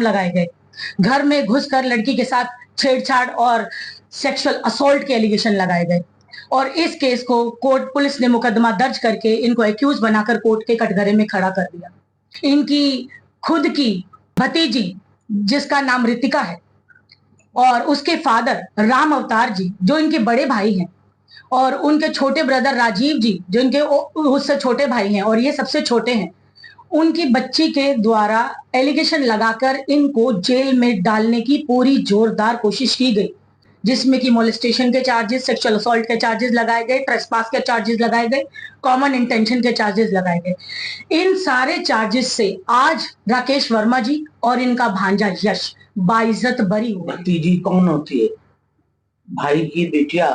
लगाए गए। घर में घुसकर लड़की के साथ छेड़छाड़ और सेक्सुअल असॉल्ट के एलिगेशन लगाए गए और इस केस को कोर्ट पुलिस ने मुकदमा दर्ज करके इनको एक्यूज बनाकर कोर्ट के कटघरे में खड़ा कर दिया। इनकी खुद की भतीजी जिसका नाम रितिका है और उसके फादर राम अवतार जी जो इनके बड़े भाई हैं और उनके छोटे ब्रदर राजीव जी जो इनके उससे छोटे भाई हैं और ये सबसे छोटे हैं, उनकी बच्ची के द्वारा एलिगेशन लगाकर इनको जेल में डालने की पूरी जोरदार कोशिश की गई, जिसमें कि मोलेस्टेशन के चार्जेस, सेक्सुअल असॉल्ट के चार्जेस लगाए गए, ट्रेसपास के चार्जेस लगाए गए, कॉमन इंटेंशन के चार्जेस लगाए गए। इन सारे चार्जेस से आज राकेश वर्मा जी और इनका भांजा यश बाइज्जत बरी हुए। भतीजी कौन होती है? भाई की बिटिया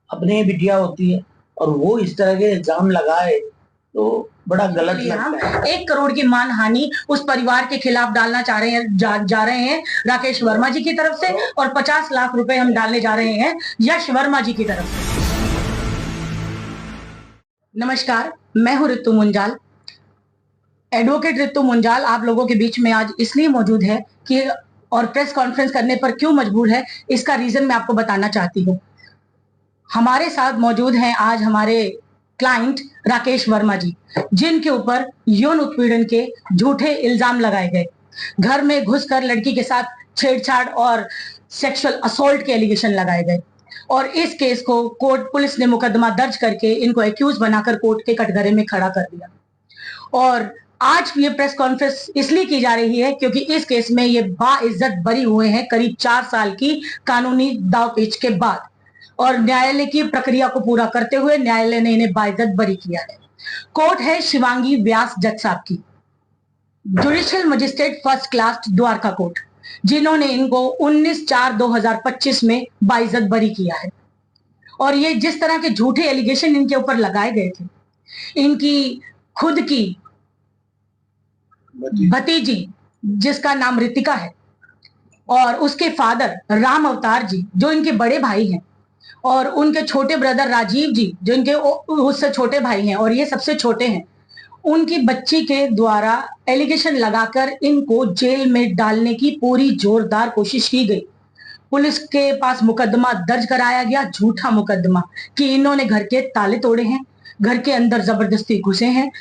अपनी बिटिया होती है और वो इस तरह के इल्जाम लगाए तो बड़ा गलत लगता है। 1 करोड़ की मानहानि उस परिवार के खिलाफ डालना चाह रहे हैं जा रहे हैं राकेश वर्मा जी की तरफ से और 50 लाख रुपए हम डालने जा रहे हैं यश वर्मा जी की तरफ से। नमस्कार, मैं हूं ऋतु मुंजाल। एडवोकेट ऋतु मुंजाल आप लोगों के बीच में आज इसलिए मौजूद है कि और प्रेस कॉन्फ्रेंस करने पर क्यों मजबूर है इसका रीजन मैं आपको बताना चाहती हूँ। हमारे साथ मौजूद हैं आज हमारे क्लाइंट राकेश वर्मा जी, जिनके ऊपर यौन उत्पीड़न के झूठे इल्जाम लगाए गए। घर में घुसकर लड़की के साथ छेड़छाड़ और सेक्सुअल असॉल्ट के एलिगेशन लगाए गए और इस केस को कोर्ट पुलिस ने मुकदमा दर्ज करके इनको एक्यूज बनाकर कोर्ट के कटघरे में खड़ा कर दिया। और आज ये प्रेस कॉन्फ्रेंस इसलिए की जा रही है क्योंकि इस केस में ये बाइज्जत बरी हुए हैं करीब 4 साल की कानूनी दावपेच के बाद और न्यायालय की प्रक्रिया को पूरा करते हुए न्यायालय ने इन्हें बाइज्जत बरी किया है। कोर्ट है शिवांगी व्यास जज साहब की, judicial magistrate first class Dwarka court, जिन्होंने इनको 19/4/2025 में बाइज्जत बरी किया है। और ये जिस तरह के झूठे एलिगेशन इनके ऊपर लगाए गए थे, इनकी खुद की भतीजी जिसका नाम रितिका है और उसके फादर राम अवतार जी जो इनके बड़े भाई हैं और उनके छोटे ब्रदर राजीव जी जो इनके उससे छोटे भाई हैं और ये सबसे छोटे हैं, उनकी बच्ची के द्वारा एलिगेशन लगाकर इनको जेल में डालने की पूरी जोरदार कोशिश की गई। पुलिस के पास मुकदमा दर्ज कराया गया, झूठा मुकदमा, कि इन्होंने घर के ताले तोड़े हैं, घर के अंदर जबरदस्ती घुसे हैं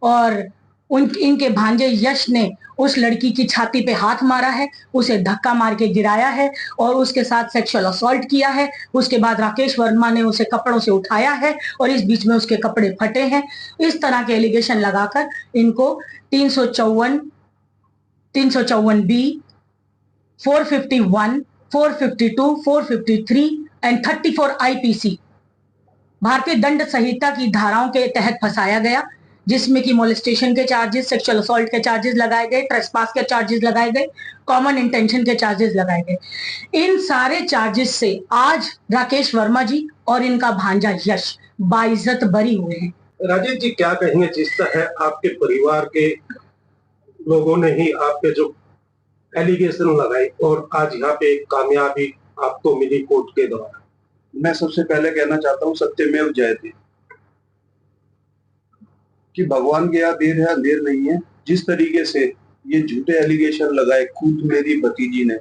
और इनके भांजे यश ने उस लड़की की छाती पे हाथ मारा है, उसे धक्का मार के गिराया है और उसके साथ सेक्सुअल असॉल्ट किया है। उसके बाद राकेश वर्मा ने उसे कपड़ों से उठाया है और इस बीच में उसके कपड़े फटे हैं। इस तरह के एलिगेशन लगाकर इनको 354 बी, 451, 452, 453 एंड 34 IPC भारतीय दंड संहिता की धाराओं के तहत फंसाया गया, जिसमें कि मोलेस्टेशन के चार्जेस, सेक्सुअल असॉल्ट के चार्जेस लगाए गए, ट्रेसपास के चार्जेस लगाए गए, कॉमन इंटेंशन के चार्जेस लगाए गए। इन सारे चार्जेस से आज राकेश वर्मा जी और इनका भांजा यश बाइज्जत बरी हुए हैं। राजेश जी, क्या कहेंगे जिस तरह आपके परिवार के लोगों ने ही आप पे जो एलिगेशन लगाई और आज यहाँ पे कामयाबी आपको मिली कोर्ट के द्वारा? मैं सबसे पहले कहना चाहता हूँ सत्यमेव जयते, कि भगवान के यहाँ देर है अंधेर नहीं है। जिस तरीके से ये झूठे एलिगेशन लगाए खुद मेरी भतीजी ने,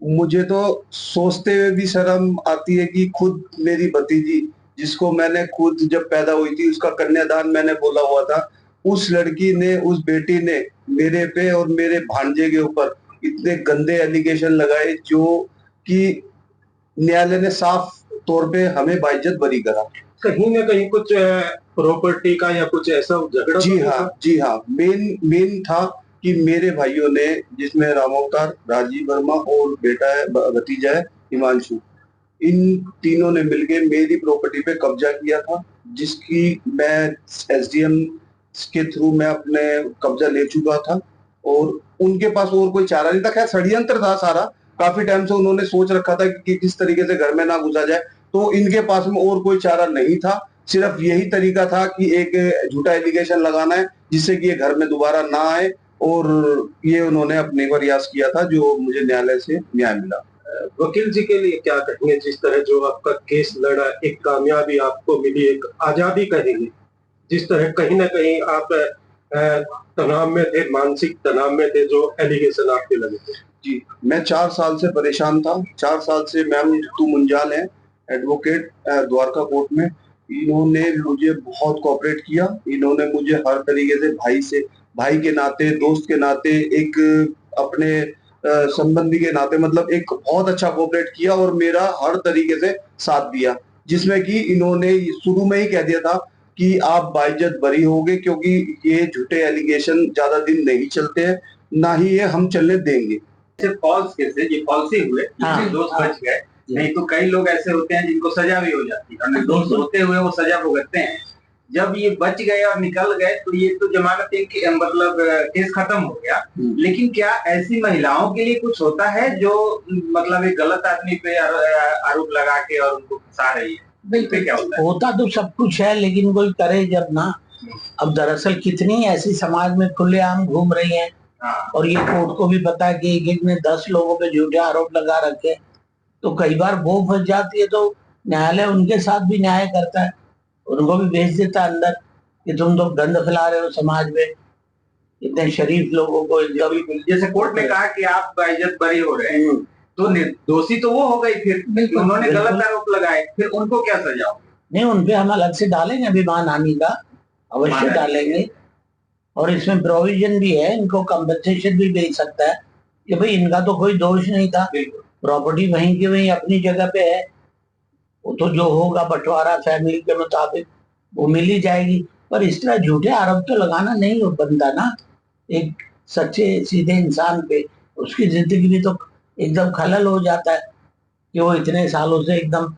मुझे तो सोचते हुए भी शर्म आती है कि खुद मेरी भतीजी, जिसको मैंने खुद जब पैदा हुई थी उसका कन्यादान मैंने बोला हुआ था, उस लड़की ने, उस बेटी ने मेरे पे और मेरे भांजे के ऊपर इतने गंदे एलिगेशन लगाए जो कि न्यायालय ने साफ तौर पे हमें बाइज्जत बरी करा। कहीं ना कहीं कुछ प्रॉपर्टी का या कुछ ऐसा झगड़ा? जी हाँ, मेन था कि मेरे भाइयों ने, जिसमें राम अवतार, राजीव वर्मा और बेटा है, भतीजा है हिमांशु, इन तीनों ने मिलके मेरी प्रॉपर्टी पे कब्जा किया था, जिसकी मैं SDM के थ्रू मैं अपने कब्जा ले चुका था और उनके पास और कोई चारा नहीं था। खैर षड्यंत्र था सारा, काफी टाइम से उन्होंने सोच रखा था कि किस तरीके से घर में ना घुसा जाए, तो इनके पास में और कोई चारा नहीं था। सिर्फ यही तरीका था कि एक झूठा एलिगेशन लगाना है जिससे कि ये घर में दोबारा ना आए, और ये उन्होंने अपने प्रयास किया था, जो मुझे न्यायालय से न्याय मिला। वकील जी के लिए क्या कहेंगे जिस तरह जो आपका केस लड़ा, एक कामयाबी आपको मिली, एक आजादी कहेंगे, जिस तरह कहीं ना कहीं आप तनाव में थे, मानसिक तनाव में थे, जो एलिगेशन आपके लगे थे? जी, मैं 4 साल से परेशान था। 4 साल से मैम रितु मुंजाल है एडवोकेट द्वारका कोर्ट में। इन्होंने मुझे बहुत कोऑपरेट किया। इन्होंने मुझे हर तरीके से भाई के नाते, दोस्त के नाते, एक अपने संबंधी के नाते, मतलब एक बहुत अच्छा कोऑपरेट किया और मेरा हर तरीके से साथ दिया, जिसमें कि इन्होंने शुरू में ही कह दिया था कि आप बाइज्जत बरी होगे, क्योंकि ये झूठे एलिगेशन ज्यादा दिन नहीं चलते हैं, ना ही ये हम चलने देंगे। फॉल्स केस है, ये फॉल्स ही हुए, निर्दोष बच गए। नहीं तो कई लोग ऐसे होते हैं जिनको सजा भी हो जाती है, और निर्दोष होते हुए वो सजा भुगतते हैं। जब ये बच गए और निकल गए तो ये तो जमानत मतलब केस खत्म हो गया। लेकिन क्या ऐसी महिलाओं के लिए कुछ होता है जो मतलब एक गलत आदमी पे आरोप लगा के और उनको फंसा रही है? बिल्कुल, क्या होता तो सब कुछ है, लेकिन कोई करे जब ना। अब दरअसल कितनी ऐसी समाज में खुलेआम घूम रही हैं, और ये कोर्ट को भी पता है कि एक ने 10 लोगों पे झूठे आरोप लगा रखे, तो कई बार वो फंस जाती है तो न्यायालय उनके साथ भी न्याय करता है, उनको भी भेज देता है अंदर कि तुम तो गंद फैला रहे हो समाज में, इतने शरीफ लोगों को। जैसे कोर्ट ने कहा कि आप बाइज्जत बरी हो रहे हैं, तो निर्दोषी तो वो हो गई, फिर उन्होंने गलत आरोप लगाए, फिर उनको क्या सजा होगी? नहीं, उनपे हम अलग से डालेंगे अभी मानहानि का, अवश्य डालेंगे। और इसमें प्रोविजन भी है, इनको कंपनसेशन भी मिल सकता है कि भाई इनका तो कोई दोष नहीं था, प्रॉपर्टी वहीं की वहीं अपनी जगह पे है, वो तो जो होगा बंटवारा फैमिली के मुताबिक वो मिल ही जाएगी। पर इस तरह झूठे आरोप तो लगाना नहीं बनता ना एक सच्चे सीधे इंसान पे। उसकी जिंदगी भी तो एकदम खलल हो जाता है कि वो इतने सालों से एकदम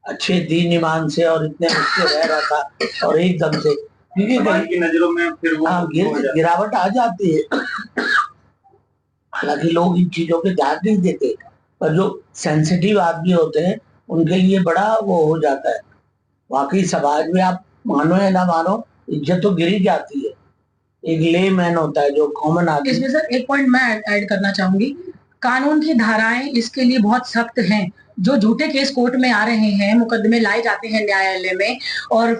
अच्छे दीन ईमान से और इतने मुझसे रह रहा था, और एकदम से समाज की नजरों में फिर वो गिरावट आ जाती है। हालांकि लोग इन चीजों पे ध्यान नहीं देते, पर जो सेंसिटिव आदमी होते हैं उनके लिए बड़ा वो हो जाता है। वाकई समाज में आप मानो या ना मानो, इज्जत तो गिरी जाती है। एक ले मैन होता है जो कॉमन आदमी। इसमें सर एक पॉइंट मैं ऐड करना चाहूंगी। कानून की धाराएं इसके लिए बहुत सख्त हैं। जो झूठे केस कोर्ट में आ रहे हैं, मुकदमे लाए जाते हैं न्यायालय में, और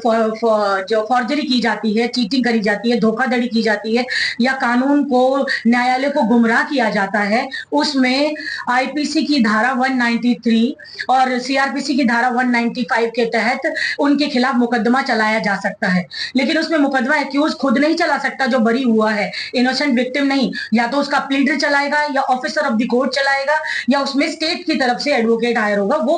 जो फॉर्जरी की जाती है, चीटिंग करी जाती है, धोखाधड़ी की जाती है, या कानून को, न्यायालय को गुमराह किया जाता है, उसमें आईपीसी की धारा 193 और सीआरपीसी की धारा 195 के तहत उनके खिलाफ मुकदमा चलाया जा सकता है। लेकिन उसमें मुकदमा एक्यूज खुद नहीं चला सकता जो बरी हुआ है, इनोसेंट विक्टिम नहीं। या तो उसका प्लीडर चलाएगा, या ऑफिसर ऑफ द कोर्ट चलाएगा, या उसमें स्टेट की तरफ से एडवोकेट दायर होगा, वो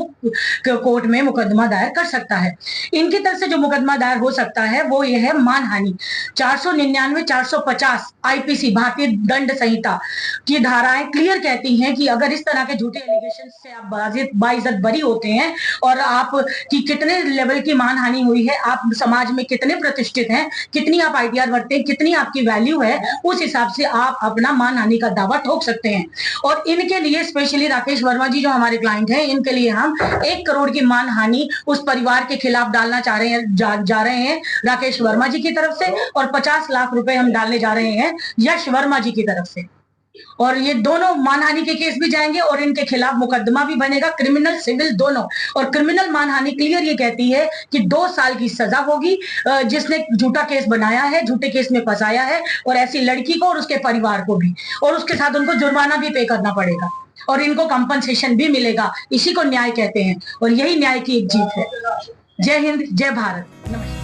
कोर्ट में मुकदमा दायर कर सकता है। इनकी तरफ से जो मुकदमा दायर हो सकता है वो ये है मानहानि। 499, 450 आईपीसी भारतीय दंड संहिता की धाराएं क्लियर कहती हैं कि अगर इस तरह के झूठे एलिगेशन से आप बाइज्जत बरी होते हैं, और आप की कितने लेवल की मानहानि हुई है, आप समाज में कितने प्रतिष्ठित हैं, कितनी आप आईटीआर भरते हैं, कितनी आपकी वैल्यू है, उस हिसाब से आप अपना मानहानि का दावा ठोक सकते हैं। और इनके लिए स्पेशली राकेश वर्मा जी जो हमारे क्लाइंट हैं, इनके लिए हम 1 करोड़ की मानहानि उस परिवार के खिलाफ डालना चाह रहे हैं, जा रहे हैं राकेश वर्मा जी की तरफ से, और 50 लाख रुपए हम डालने जा रहे हैं यश वर्मा जी की तरफ से। और ये दोनों मानहानि के केस भी जाएंगे और इनके खिलाफ मुकदमा भी बनेगा, क्रिमिनल सिविल दोनों। और क्रिमिनल मानहानि क्लियर ये कहती है कि 2 साल की सजा होगी जिसने झूठा केस बनाया है, झूठे केस में फंसाया है, और ऐसी लड़की को और उसके परिवार को भी, और उसके साथ उनको जुर्माना भी पे करना पड़ेगा, और इनको कंपनसेशन भी मिलेगा। इसी को न्याय कहते हैं, और यही न्याय की एक जीत है। जय हिंद, जय भारत, नमस्कार।